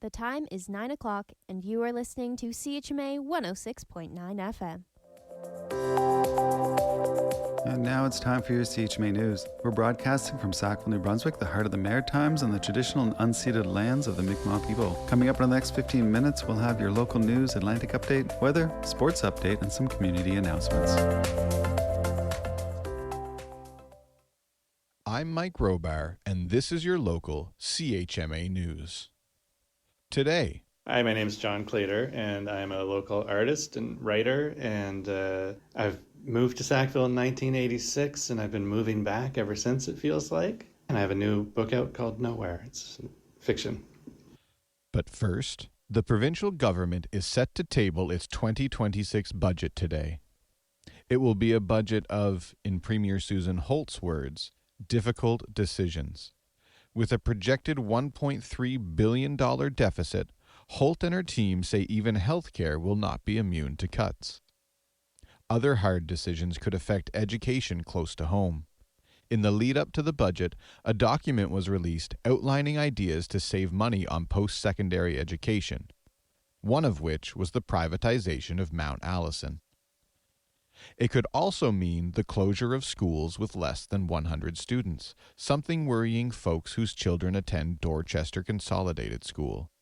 The time is 9 o'clock, and you are listening to CHMA 106.9 FM. And now it's time for your CHMA News. We're broadcasting from Sackville, New Brunswick, the heart of the Maritimes and the traditional and unceded lands of the Mi'kmaq people. Coming up in the next 15 minutes, we'll have your local news, Atlantic update, weather, sports update, and some community announcements. I'm Mike Robar, and this is your local CHMA News. Today. Hi, my name is John Claytor, and I'm a local artist and writer, and I've moved to Sackville in 1986, and I've been moving back ever since, it feels like. And I have a new book out called Nowhere. It's fiction. But first, the provincial government is set to table its 2026 budget today. It will be a budget of, in Premier Susan Holt's words, difficult decisions. With a projected $1.3 billion deficit, Holt and her team say even healthcare will not be immune to cuts. Other hard decisions could affect education close to home. In the lead-up to the budget, a document was released outlining ideas to save money on post-secondary education, one of which was the privatization of Mount Allison. It could also mean the closure of schools with less than 100 students, something worrying folks whose children attend Dorchester Consolidated School.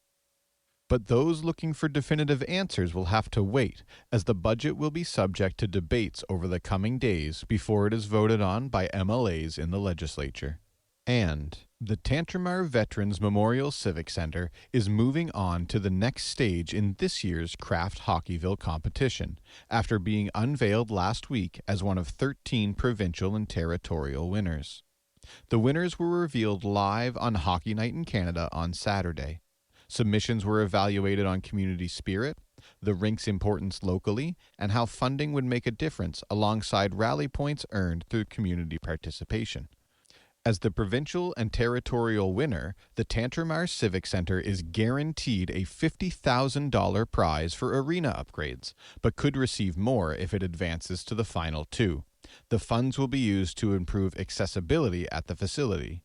But those looking for definitive answers will have to wait, as the budget will be subject to debates over the coming days before it is voted on by MLAs in the legislature. And the Tantramar Veterans Memorial Civic Centre is moving on to the next stage in this year's Kraft Hockeyville competition, after being unveiled last week as one of 13 provincial and territorial winners. The winners were revealed live on Hockey Night in Canada on Saturday. Submissions were evaluated on community spirit, the rink's importance locally, and how funding would make a difference alongside rally points earned through community participation. As the provincial and territorial winner, the Tantramar Civic Centre is guaranteed a $50,000 prize for arena upgrades, but could receive more if it advances to the final two. The funds will be used to improve accessibility at the facility.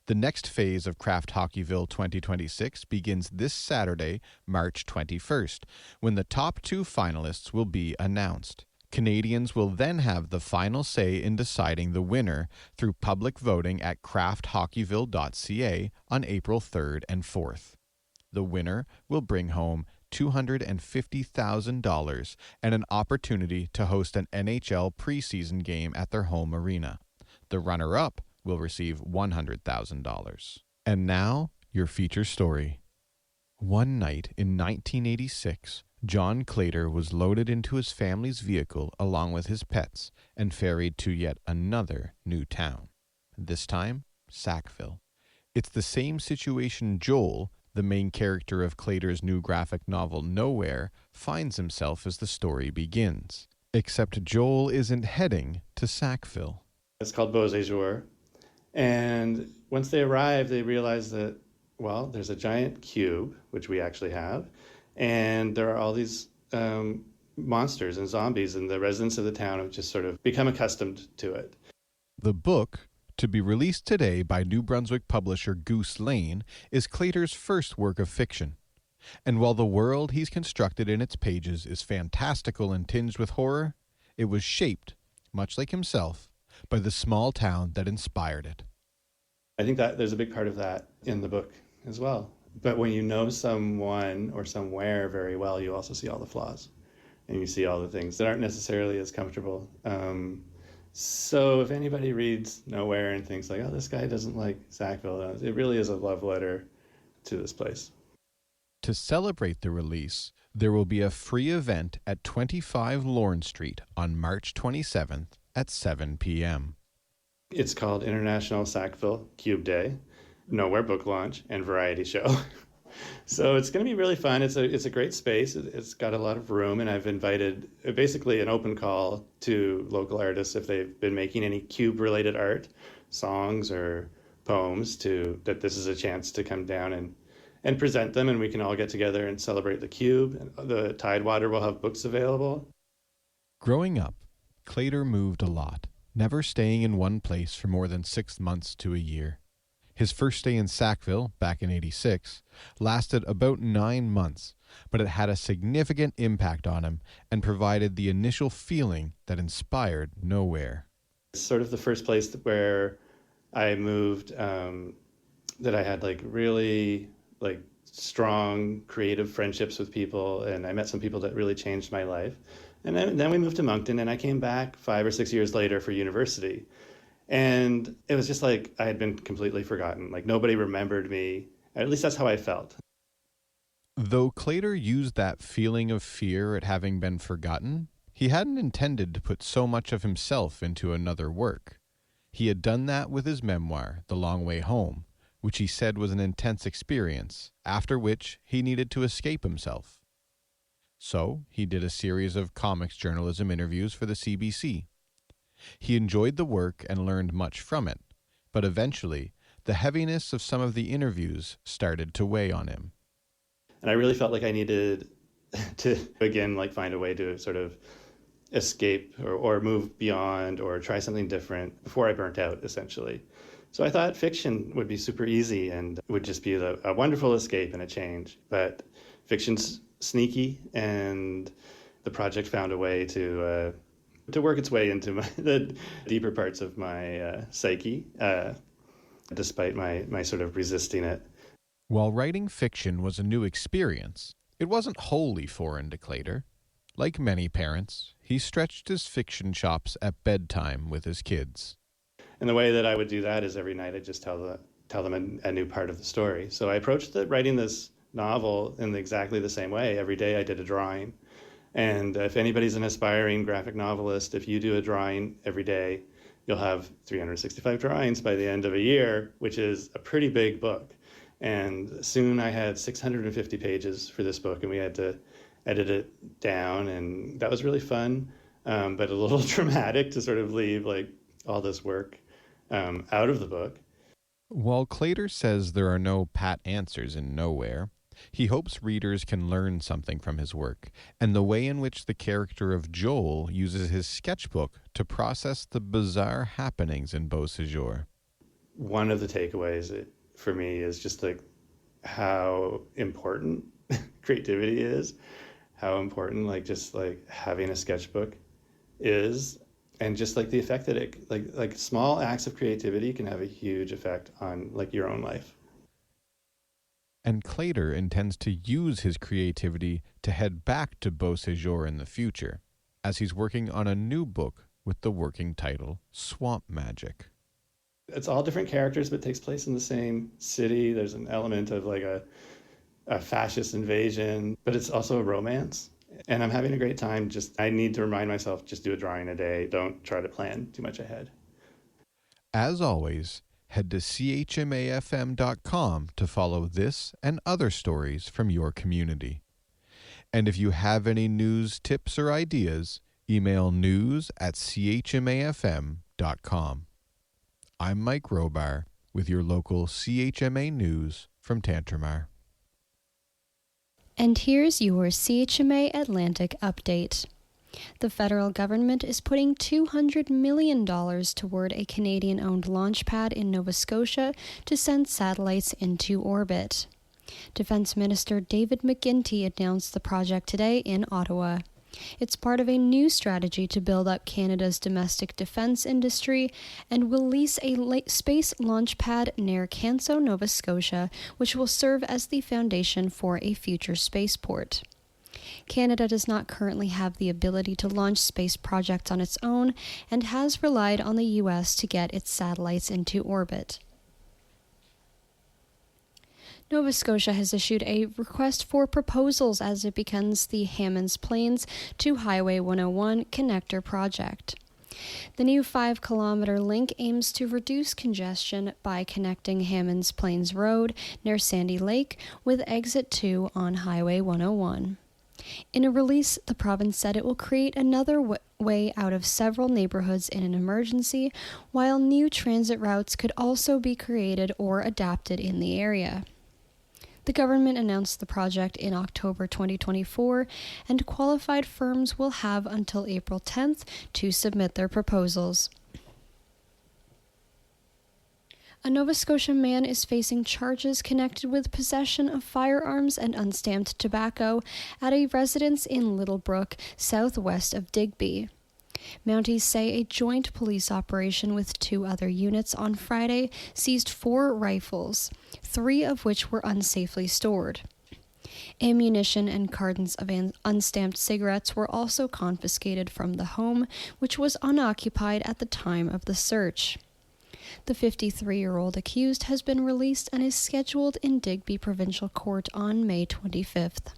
The next phase of Kraft Hockeyville 2026 begins this Saturday, March 21st, when the top two finalists will be announced. Canadians will then have the final say in deciding the winner through public voting at crafthockeyville.ca on April 3rd and 4th. The winner will bring home $250,000 and an opportunity to host an NHL preseason game at their home arena. The runner-up will receive $100,000. And now, your feature story. One night in 1986, John Claytor was loaded into his family's vehicle along with his pets and ferried to yet another new town. This time, Sackville. It's the same situation Joel, the main character of Claytor's new graphic novel Nowhere, finds himself as the story begins. Except Joel isn't heading to Sackville. It's called Beaux Jours. And once they arrive, they realize that, well, there's a giant cube, which we actually have, and there are all these monsters and zombies, and the residents of the town have just sort of become accustomed to it. The book, to be released today by New Brunswick publisher Goose Lane, is Claytor's first work of fiction. And while the world he's constructed in its pages is fantastical and tinged with horror, it was shaped, much like himself, by the small town that inspired it. I think that there's a big part of that in the book as well. But when you know someone or somewhere very well, you also see all the flaws. And you see all the things that aren't necessarily as comfortable. So if anybody reads Nowhere and thinks like, oh, this guy doesn't like Sackville, it really is a love letter to this place. To celebrate the release, there will be a free event at 25 Lorne Street on March 27th at 7 p.m. It's called International Sackville Cube Day, Nowhere Book Launch, and Variety Show. So it's going to be really fun. It's a great space. It's got a lot of room, and I've invited basically an open call to local artists if they've been making any cube-related art, songs or poems, that this is a chance to come down and present them, and we can all get together and celebrate the cube. The Tidewater will have books available. Growing up, Claytor moved a lot, never staying in one place for more than 6 months to a year. His first stay in Sackville, back in '86, lasted about 9 months, but it had a significant impact on him and provided the initial feeling that inspired Nowhere. It's sort of the first place where I moved that I had like really like strong creative friendships with people, and I met some people that really changed my life. And then we moved to Moncton, and I came back 5 or 6 years later for university. And it was just like I had been completely forgotten. Like nobody remembered me. At least that's how I felt. Though Claytor used that feeling of fear at having been forgotten, he hadn't intended to put so much of himself into another work. He had done that with his memoir, The Long Way Home, which he said was an intense experience, after which he needed to escape himself. So he did a series of comics journalism interviews for the CBC. He enjoyed the work and learned much from it, but eventually the heaviness of some of the interviews started to weigh on him. And I really felt like I needed to, again, like find a way to sort of escape or move beyond or try something different before I burnt out, essentially. So I thought fiction would be super easy and would just be a wonderful escape and a change. But fiction's sneaky, and the project found a way to work its way into the deeper parts of my psyche, despite my sort of resisting it. While writing fiction was a new experience, it wasn't wholly foreign to Claytor. Like many parents, he stretched his fiction chops at bedtime with his kids. And the way that I would do that is every night I'd just tell them a new part of the story. So I approached writing this novel in exactly the same way. Every day I did a drawing. And if anybody's an aspiring graphic novelist, if you do a drawing every day, you'll have 365 drawings by the end of a year, which is a pretty big book. And soon I had 650 pages for this book, and we had to edit it down, and that was really fun, but a little dramatic to sort of leave like all this work out of the book. While Claytor says there are no pat answers in Nowhere, he hopes readers can learn something from his work and the way in which the character of Joel uses his sketchbook to process the bizarre happenings in Beausejour. One of the takeaways for me is just like how important creativity is, how important like just like having a sketchbook is, and just like the effect that it like small acts of creativity can have a huge effect on like your own life. And Claytor intends to use his creativity to head back to Beausejour in the future, as he's working on a new book with the working title Swamp Magic. It's all different characters, but takes place in the same city. There's an element of like a fascist invasion, but it's also a romance. And I'm having a great time. I need to remind myself, just do a drawing a day. Don't try to plan too much ahead. As always, head to chmafm.com to follow this and other stories from your community. And if you have any news, tips, or ideas, email news@chmafm.com. I'm Mike Robar with your local CHMA news from Tantramar. And here's your CHMA Atlantic update. The federal government is putting $200 million toward a Canadian-owned launch pad in Nova Scotia to send satellites into orbit. Defense Minister David McGuinty announced the project today in Ottawa. It's part of a new strategy to build up Canada's domestic defense industry and will lease a space launch pad near Canso, Nova Scotia, which will serve as the foundation for a future spaceport. Canada does not currently have the ability to launch space projects on its own and has relied on the U.S. to get its satellites into orbit. Nova Scotia has issued a request for proposals as it begins the Hammonds Plains to Highway 101 connector project. The new 5-kilometer link aims to reduce congestion by connecting Hammonds Plains Road near Sandy Lake with Exit 2 on Highway 101. In a release, the province said it will create another way out of several neighborhoods in an emergency, while new transit routes could also be created or adapted in the area. The government announced the project in October 2024, and qualified firms will have until April 10th to submit their proposals. A Nova Scotia man is facing charges connected with possession of firearms and unstamped tobacco at a residence in Littlebrook, southwest of Digby. Mounties say a joint police operation with 2 other units on Friday seized 4 rifles, 3 of which were unsafely stored. Ammunition and cartons of unstamped cigarettes were also confiscated from the home, which was unoccupied at the time of the search. The 53-year-old accused has been released and is scheduled in Digby Provincial Court on May 25th.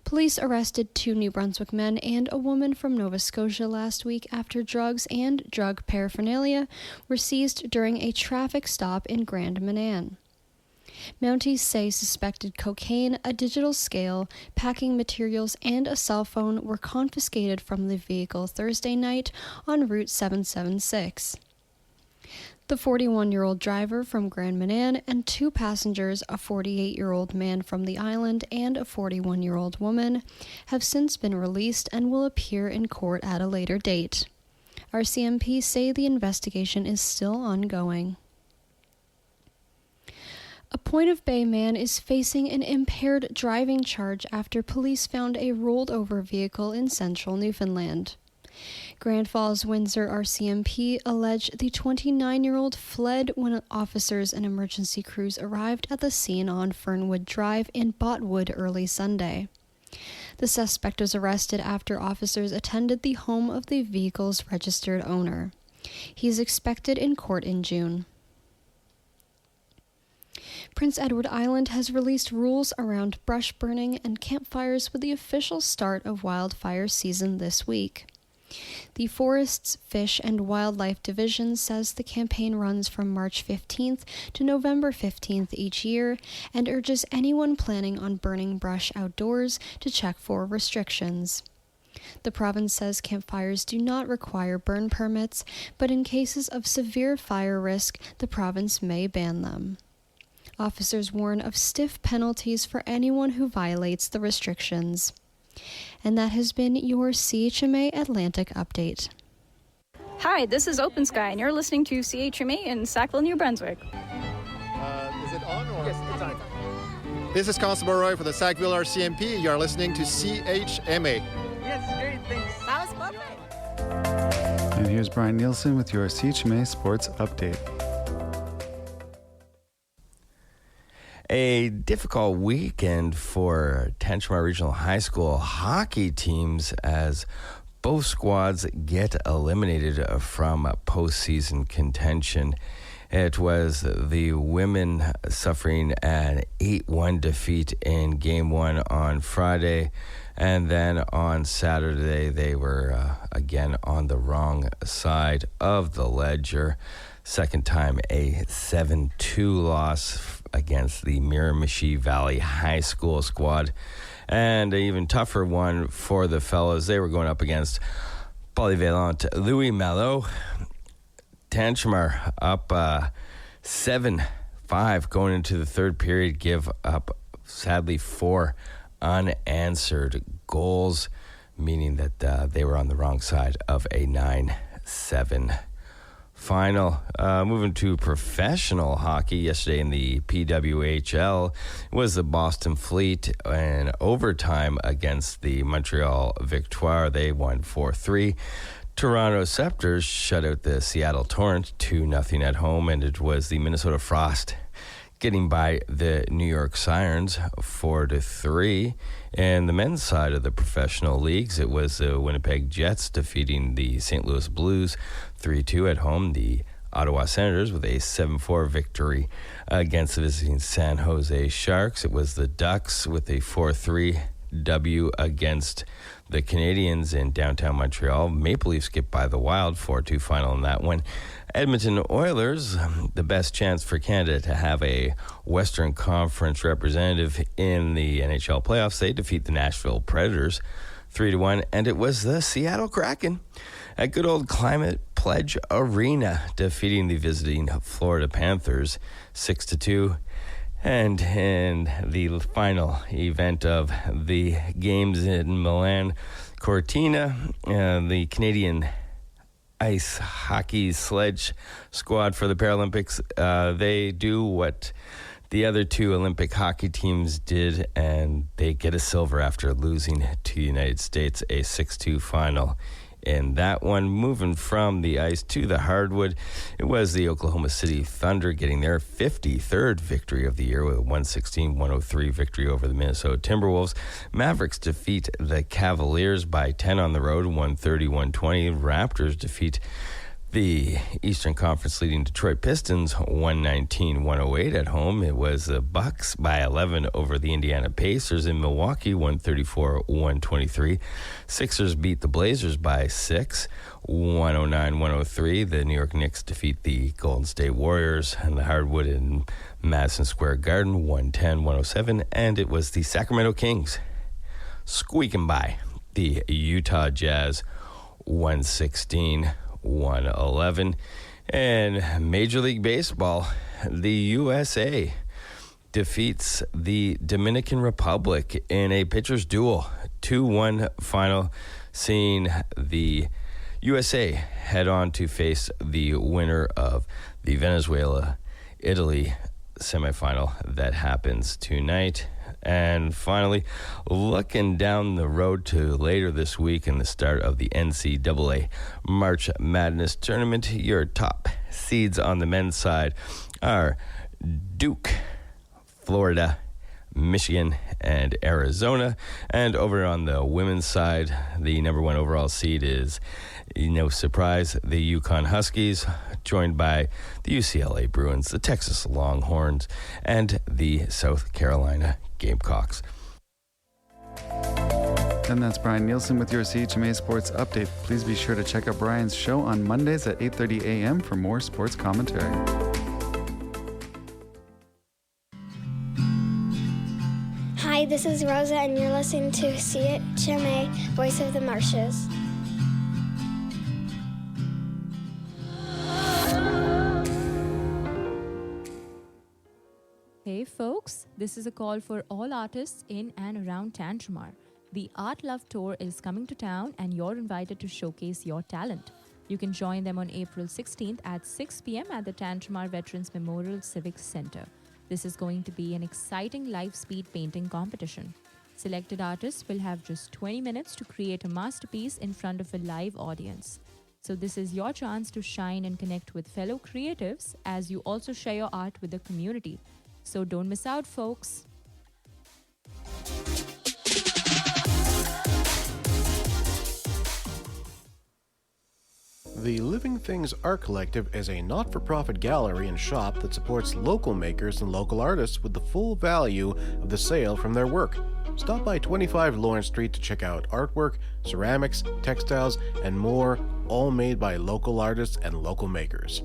Police arrested 2 New Brunswick men and a woman from Nova Scotia last week after drugs and drug paraphernalia were seized during a traffic stop in Grand Manan. Mounties say suspected cocaine, a digital scale, packing materials, and a cell phone were confiscated from the vehicle Thursday night on Route 776. The 41-year-old driver from Grand Manan and 2 passengers, a 48-year-old man from the island and a 41-year-old woman, have since been released and will appear in court at a later date. RCMP say the investigation is still ongoing. A Point of Bay man is facing an impaired driving charge after police found a rolled-over vehicle in central Newfoundland. Grand Falls Windsor RCMP allege the 29-year-old fled when officers and emergency crews arrived at the scene on Fernwood Drive in Botwood early Sunday. The suspect was arrested after officers attended the home of the vehicle's registered owner. He is expected in court in June. Prince Edward Island has released rules around brush burning and campfires with the official start of wildfire season this week. The Forests, Fish and Wildlife Division says the campaign runs from March 15th to November 15th each year and urges anyone planning on burning brush outdoors to check for restrictions. The province says campfires do not require burn permits, but in cases of severe fire risk, the province may ban them. Officers warn of stiff penalties for anyone who violates the restrictions. And that has been your CHMA Atlantic Update. Hi, this is Open Sky, and you're listening to CHMA in Sackville, New Brunswick. Is it on or? Yes, it's on. This is Constable Roy for the Sackville RCMP. You are listening to CHMA. Yes, great, thanks. That was perfect. And here's Brian Nielsen with your CHMA Sports Update. A difficult weekend for Tenshaw Regional High School hockey teams as both squads get eliminated from postseason contention. It was the women suffering an 8-1 defeat in Game 1 on Friday, and then on Saturday they were again on the wrong side of the ledger. Second time a 7-2 loss against the Miramichi Valley High School squad. And an even tougher one for the fellas. They were going up against Polyvalent Louis Malo. Tenshaw up 7-5 going into the third period. Give up, sadly, 4 unanswered goals, meaning that they were on the wrong side of a 9-7 final. Moving to professional hockey, yesterday in the PWHL was the Boston Fleet in overtime against the Montreal Victoire. They won 4-3. Toronto Scepters shut out the Seattle Torrent 2-0 at home, and it was the Minnesota Frost getting by the New York Sirens 4-3. And the men's side of the professional leagues, it was the Winnipeg Jets defeating the St. Louis Blues 3-2 at home. The Ottawa Senators with a 7-4 victory against the visiting San Jose Sharks. It was the Ducks with a 4-3 W against the Canadiens in downtown Montreal. Maple Leafs skipped by the Wild 4-2 final in that one. Edmonton Oilers, the best chance for Canada to have a Western Conference representative in the NHL playoffs. They defeat the Nashville Predators 3-1, and it was the Seattle Kraken at good old Climate Pledge Arena defeating the visiting Florida Panthers 6-2. And in the final event of the games in Milan Cortina, the Canadian ice hockey sledge squad for the Paralympics. They do what the other two Olympic hockey teams did, and they get a silver after losing to the United States, a 6-2 final. In that one, moving from the ice to the hardwood, it was the Oklahoma City Thunder getting their 53rd victory of the year with a 116-103 victory over the Minnesota Timberwolves. Mavericks defeat the Cavaliers by 10 on the road, 130-120. Raptors defeat the Eastern Conference leading Detroit Pistons 119-108 at home. It was the Bucks by 11 over the Indiana Pacers in Milwaukee, 134-123. Sixers beat the Blazers by 6, 109-103. The New York Knicks defeat the Golden State Warriors and the hardwood in Madison Square Garden, 110-107. And it was the Sacramento Kings squeaking by the Utah Jazz, 116-111. And Major League Baseball, the USA defeats the Dominican Republic in a pitcher's duel, 2-1 final, seeing the USA head on to face the winner of the Venezuela-Italy semifinal that happens tonight. And finally, looking down the road to later this week and the start of the NCAA March Madness tournament, your top seeds on the men's side are Duke, Florida, Michigan, and Arizona. And over on the women's side, the number one overall seed is, no surprise, the UConn Huskies, joined by the UCLA Bruins, the Texas Longhorns, and the South Carolina Gamecocks. And that's Brian Nielsen with your CHMA Sports Update. Please be sure to check out Brian's show on Mondays at 8:30 a.m. for more sports commentary. Hi, this is Rosa, and you're listening to CHMA, Voice of the Marshes. Hey folks, this is a call for all artists in and around Tantramar. The Art Love Tour is coming to town and you're invited to showcase your talent. You can join them on April 16th at 6 p.m. at the Tantramar Veterans Memorial Civic Center. This is going to be an exciting live speed painting competition. Selected artists will have just 20 minutes to create a masterpiece in front of a live audience. So this is your chance to shine and connect with fellow creatives as you also share your art with the community. So don't miss out, folks. The Living Things Art Collective is a not-for-profit gallery and shop that supports local makers and local artists with the full value of the sale from their work. Stop by 25 Lawrence Street to check out artwork, ceramics, textiles, and more, all made by local artists and local makers.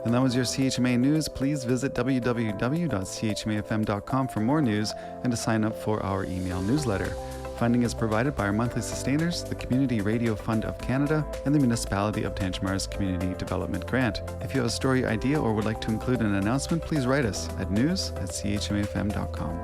And that was your CHMA News. Please visit www.chmafm.com for more news and to sign up for our email newsletter. Funding is provided by our monthly sustainers, the Community Radio Fund of Canada, and the Municipality of Tantramar's Community Development Grant. If you have a story idea or would like to include an announcement, please write us at news@chmafm.com.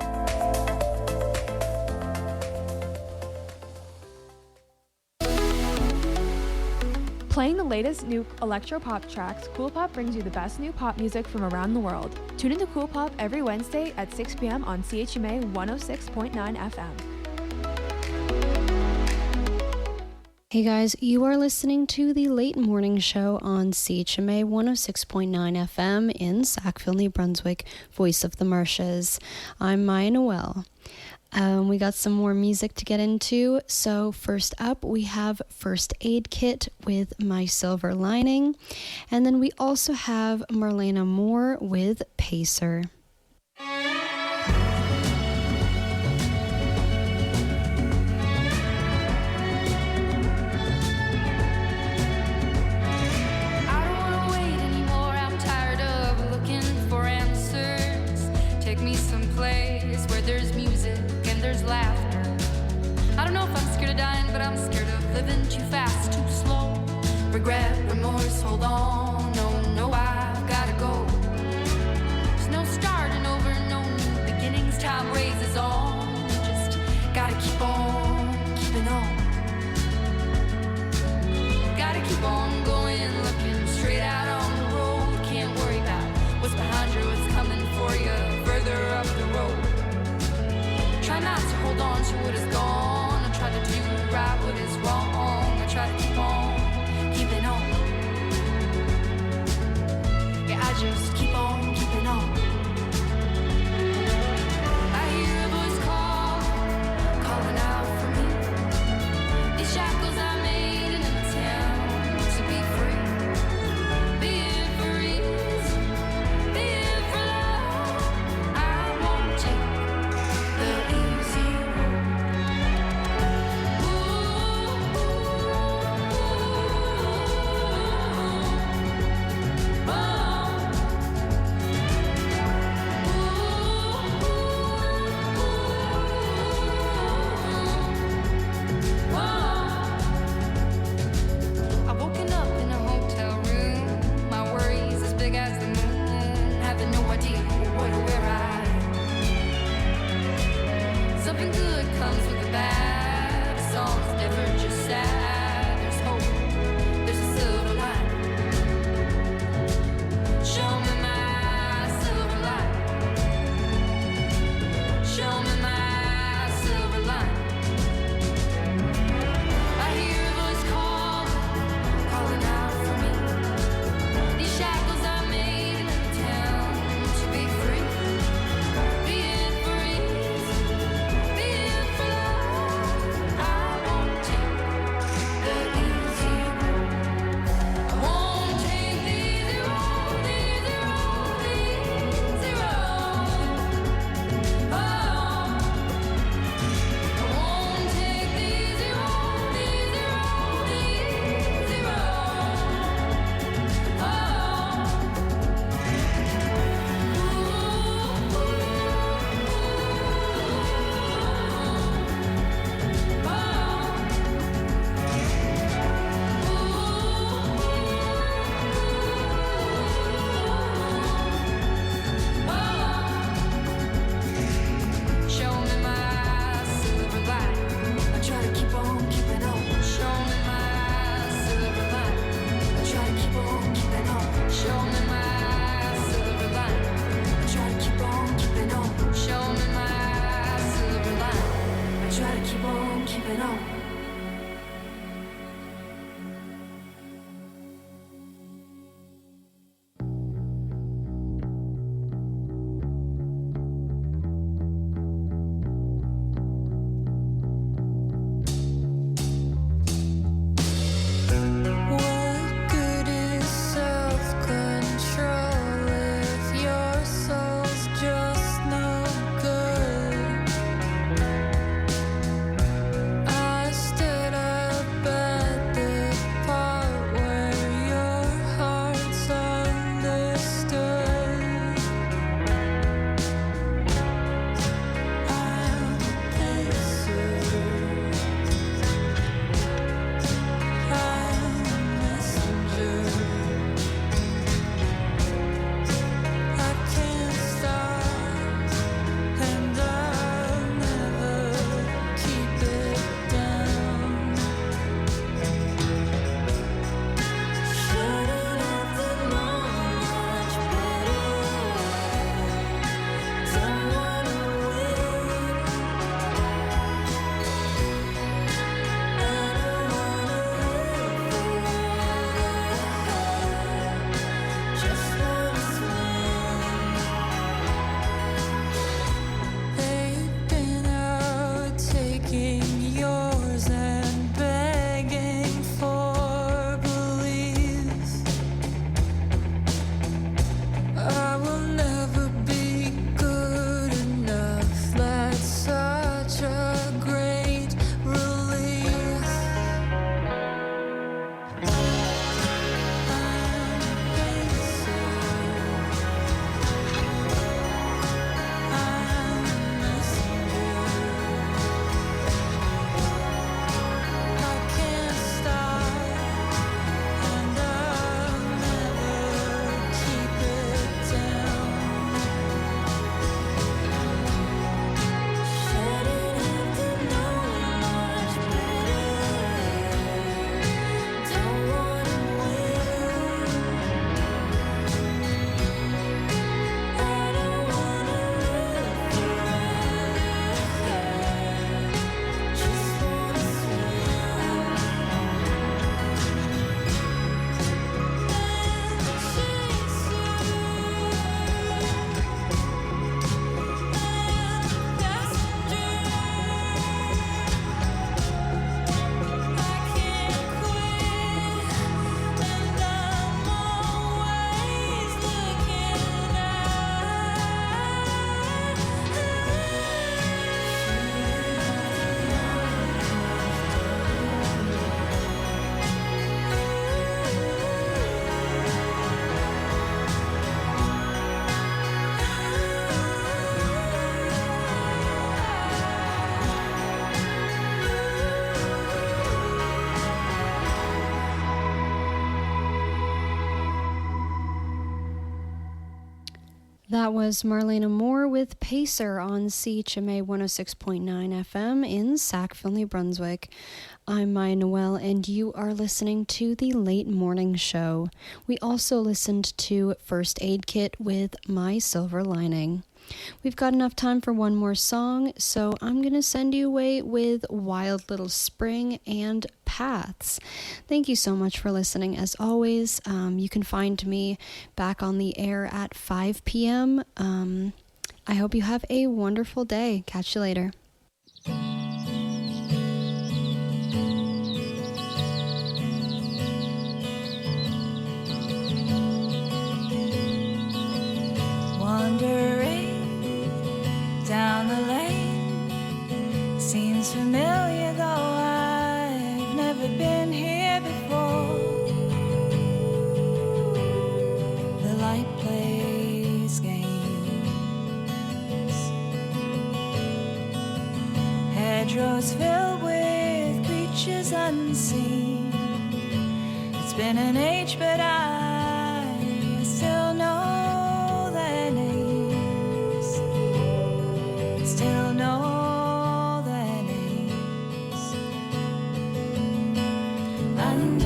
Playing the latest new electro-pop tracks, Cool Pop brings you the best new pop music from around the world. Tune in to Cool Pop every Wednesday at 6 p.m. on CHMA 106.9 FM. Hey guys, you are listening to the Late Morning Show on CHMA 106.9 FM in Sackville, New Brunswick, Voice of the Marshes. I'm Maya Noel. We got some more music to get into. So first up, we have First Aid Kit with My Silver Lining. And then we also have Marlena Moore with Pacer. But I'm scared of living too fast, too slow. Regret, remorse, hold on. No, I've gotta go. There's no starting over, no new beginnings. Time raises on. Just gotta keep on keeping on. That was Marlena Moore with Pacer on CHMA 106.9 FM in Sackville, New Brunswick. I'm Maya Noel, and you are listening to the Late Morning Show. We also listened to First Aid Kit with My Silver Lining. We've got enough time for one more song, so I'm going to send you away with Wild Little Spring and Paths. Thank you so much for listening. As always, you can find me back on the air at 5 p.m. I hope you have a wonderful day. Catch you later. Wandering down the lane seems familiar, though I've never been here before. The light plays games, hedgerows filled with creatures unseen. It's been an age, but I still know their names. Still know their names. And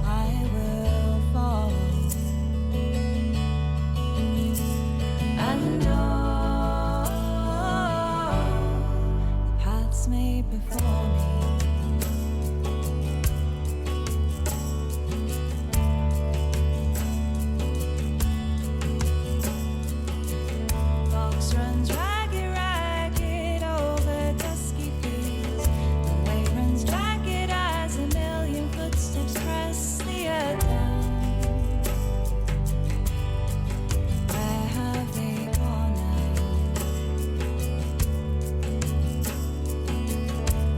I will follow. And the paths made before me. Fox runs ragged, ragged over dusky fields. The way runs jagged as a million footsteps press the earth down. Where have they gone now?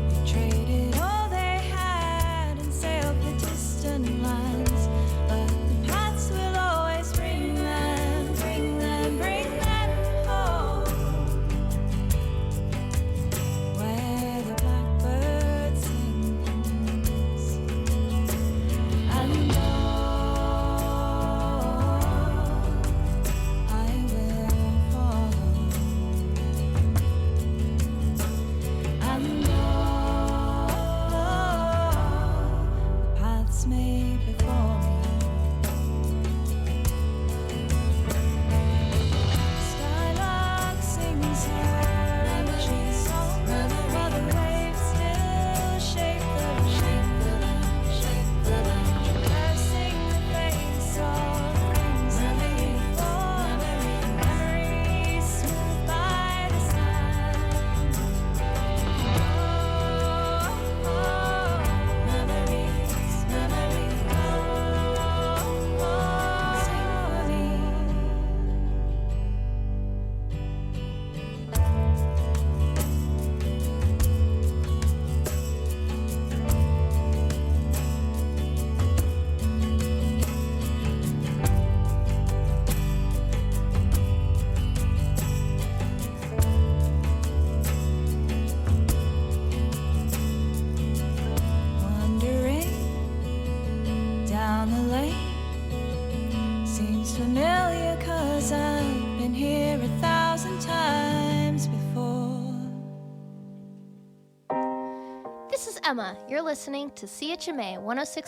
They traded all they had and sailed for distant lands. But the paths will always bring them, bring them, bring them home. Where the blackbird sings. And I will follow. And the paths made before me. Skylark sings her ancient song, while the waves still shake the land, traversing the face of things that we before, memories smoothed by the sand. Memories, sing for me. Wandering down the lane seems familiar, 'cause I've been here 1,000 times before. This is Emma. You're listening to CHMA 106.